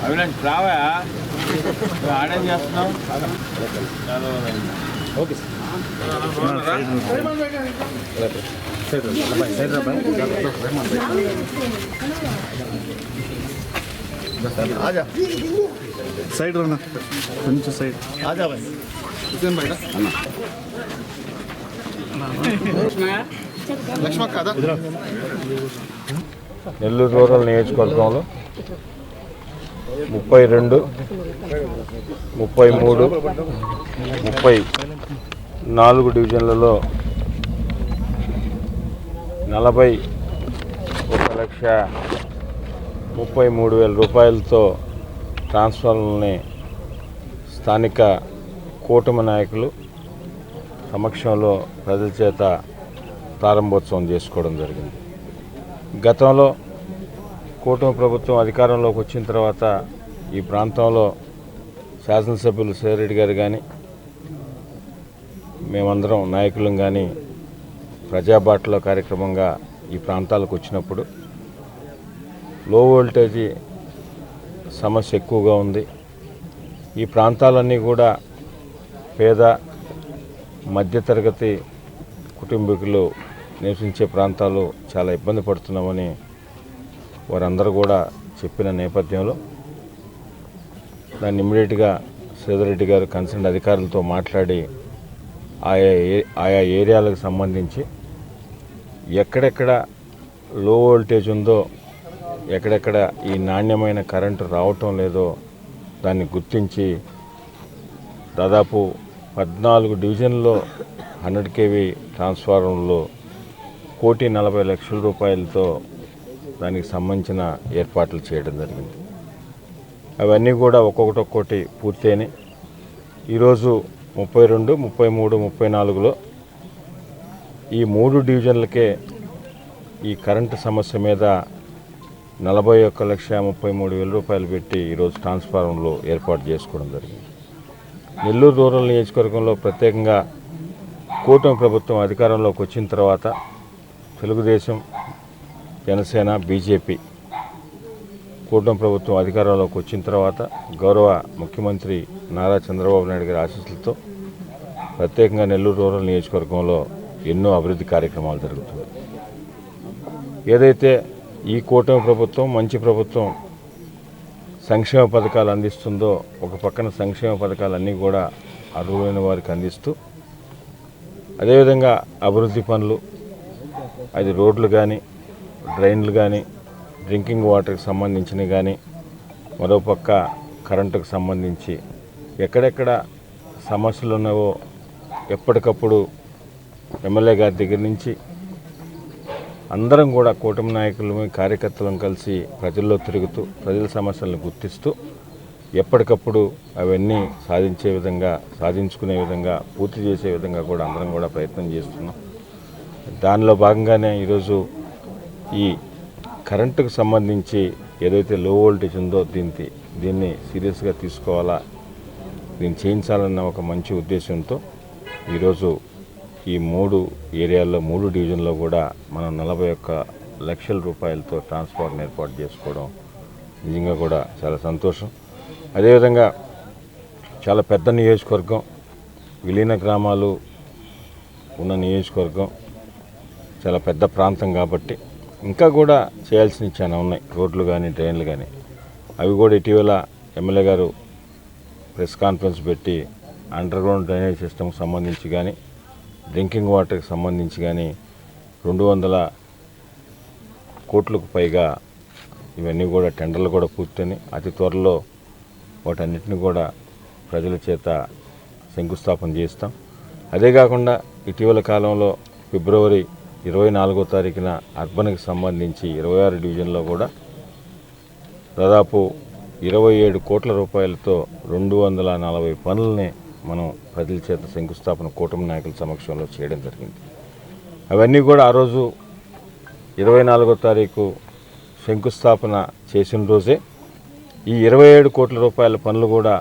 అవిలాంటి రావా ఆడేం చేస్తున్నావు? ఓకే आजा साइड रहना కొంచెం సైడ్ आजा भाई हुसैन भाई లక్ష్మణ కాదా నెల్లూరు రూరల్ నియోజకవర్గంలో 32, 33, 34 డివిజన్లలో 41,33,000 రూపాయలతో ట్రాన్స్ఫార్మర్ని స్థానిక కూటమి నాయకులు సమక్షంలో ప్రజల చేత ప్రారంభోత్సవం చేసుకోవడం జరిగింది. గతంలో కూటమి ప్రభుత్వం అధికారంలోకి వచ్చిన తర్వాత ఈ ప్రాంతంలో శాసనసభ్యులు సేరెడ్డి గారు కానీ మేమందరం నాయకులం కానీ ప్రజాబాటలో కార్యక్రమంగా ఈ ప్రాంతాలకు వచ్చినప్పుడు లో వోల్టేజీ సమస్య ఎక్కువగా ఉంది. ఈ ప్రాంతాలన్నీ కూడా పేద మధ్యతరగతి కుటుంబీకులు నివసించే ప్రాంతాలు చాలా ఇబ్బంది పడుతున్నామని వారందరూ కూడా చెప్పిన నేపథ్యంలో దాన్ని ఇమ్మీడియట్గా శ్రీధర్రెడ్డి గారు కన్సర్న్ అధికారులతో మాట్లాడి ఆయా ఏరియాలకు సంబంధించి ఎక్కడెక్కడ లో వోల్టేజ్ ఉందో, ఎక్కడెక్కడ ఈ నాణ్యమైన కరెంటు రావటం లేదో దాన్ని గుర్తించి దాదాపు 14 డివిజన్లో 100 kV ట్రాన్స్ఫార్మర్లు 1,40,00,000 రూపాయలతో దానికి సంబంధించిన ఏర్పాట్లు చేయడం జరిగింది. అవన్నీ కూడా ఒక్కొక్కటి పూర్తయినాయి. ఈరోజు 32, 33, 34లో ఈ 3 డివిజన్లకే ఈ కరెంటు సమస్య మీద 41,33,000 రూపాయలు పెట్టి ఈరోజు ట్రాన్స్ఫార్మర్లు ఏర్పాటు చేసుకోవడం జరిగింది. నెల్లూరు రూరల్ నియోజకవర్గంలో ప్రత్యేకంగా కూటమి ప్రభుత్వం అధికారంలోకి వచ్చిన తర్వాత తెలుగుదేశం, జనసేన, బీజేపీ కూటమి ప్రభుత్వం అధికారంలోకి వచ్చిన తర్వాత గౌరవ ముఖ్యమంత్రి నారా చంద్రబాబు నాయుడు గారి ఆశీస్సులతో ప్రత్యేకంగా నెల్లూరు రూరల్ నియోజకవర్గంలో ఎన్నో అభివృద్ధి కార్యక్రమాలు జరుగుతున్నాయి. ఏదైతే ఈ కూటమి ప్రభుత్వం మంచి ప్రభుత్వం సంక్షేమ పథకాలు అందిస్తుందో, ఒక పక్కన సంక్షేమ పథకాలన్నీ కూడా అర్హులైన వారికి అందిస్తూ అదేవిధంగా అభివృద్ధి పనులు, అది రోడ్లు కానీ, డ్రైన్లు కానీ, డ్రింకింగ్ వాటర్కి సంబంధించినవి కానీ, మరోపక్క కరెంటుకు సంబంధించి ఎక్కడెక్కడ సమస్యలు ఉన్నావో ఎప్పటికప్పుడు ఎమ్మెల్యే గారి దగ్గర నుంచి అందరం కూడా కూటమి నాయకులు, కార్యకర్తలను కలిసి ప్రజల్లో తిరుగుతూ ప్రజల సమస్యలను గుర్తిస్తూ ఎప్పటికప్పుడు అవన్నీ సాధించుకునే విధంగా పూర్తి చేసే విధంగా కూడా అందరం కూడా ప్రయత్నం చేస్తున్నాం. దానిలో భాగంగానే ఈరోజు ఈ కరెంటుకు సంబంధించి ఏదైతే లో వోల్టేజ్ ఉందో దీన్ని సీరియస్గా తీసుకోవాలా, దీన్ని చేయించాలన్న ఒక మంచి ఉద్దేశంతో ఈరోజు ఈ 3 ఏరియాల్లో 3 డివిజన్లో కూడా మనం 41,00,000 రూపాయలతో ట్రాన్స్ఫార్మర్ ఏర్పాటు చేసుకోవడం నిజంగా కూడా చాలా సంతోషం. అదేవిధంగా చాలా పెద్ద నియోజకవర్గం, విలీన గ్రామాలు ఉన్న నియోజకవర్గం, చాలా పెద్ద ప్రాంతం కాబట్టి ఇంకా కూడా చేయాల్సినవి చాలా ఉన్నాయి. రోడ్లు కానీ, డ్రైన్లు కానీ, అవి కూడా ఇటీవల ఎమ్మెల్యే గారు ప్రెస్ కాన్ఫరెన్స్ పెట్టి అండర్ గ్రౌండ్ డ్రైనేజ్ సిస్టమ్కి సంబంధించి కానీ, డ్రింకింగ్ వాటర్కి సంబంధించి కానీ 200 కోట్లకు పైగా ఇవన్నీ కూడా టెండర్లు కూడా పూర్తయినాయి. అతి త్వరలో వాటన్నిటిని కూడా ప్రజల చేత శంకుస్థాపన చేస్తాం. అదే కాకుండా ఇటీవల కాలంలో ఫిబ్రవరి 24వ తారీఖున అర్బన్కి సంబంధించి 26 డివిజన్లో కూడా దాదాపు 27 కోట్ల రూపాయలతో 240 పనులని మనం ప్రజల చేత శంకుస్థాపన కూటమి నాయకుల సమక్షంలో చేయడం జరిగింది. అవన్నీ కూడా ఆ రోజు 24వ తారీఖు శంకుస్థాపన చేసిన రోజే ఈ 27 కోట్ల రూపాయల పనులు కూడా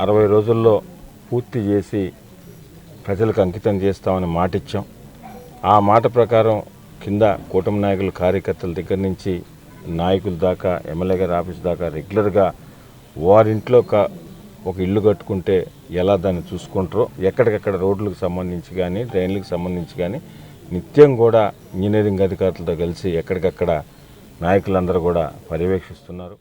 60 రోజుల్లో పూర్తి చేసి ప్రజలకు అంకితం చేస్తామని మాట ఇచ్చాం. ఆ మాట ప్రకారం కింద కూటమి నాయకుల కార్యకర్తల దగ్గర నుంచి నాయకుల దాకా ఎమ్మెల్యే గారి ఆఫీస్ దాకా రెగ్యులర్గా వారింట్లో ఒక ఇల్లు కట్టుకుంటే ఎలా దాన్ని చూసుకుంటారో ఎక్కడికక్కడ రోడ్లకు సంబంధించి కానీ డ్రైన్లకు సంబంధించి కానీ నిత్యం కూడా ఇంజనీరింగ్ అధికారులతో కలిసి ఎక్కడికక్కడ నాయకులందరూ కూడా పర్యవేక్షిస్తున్నారు.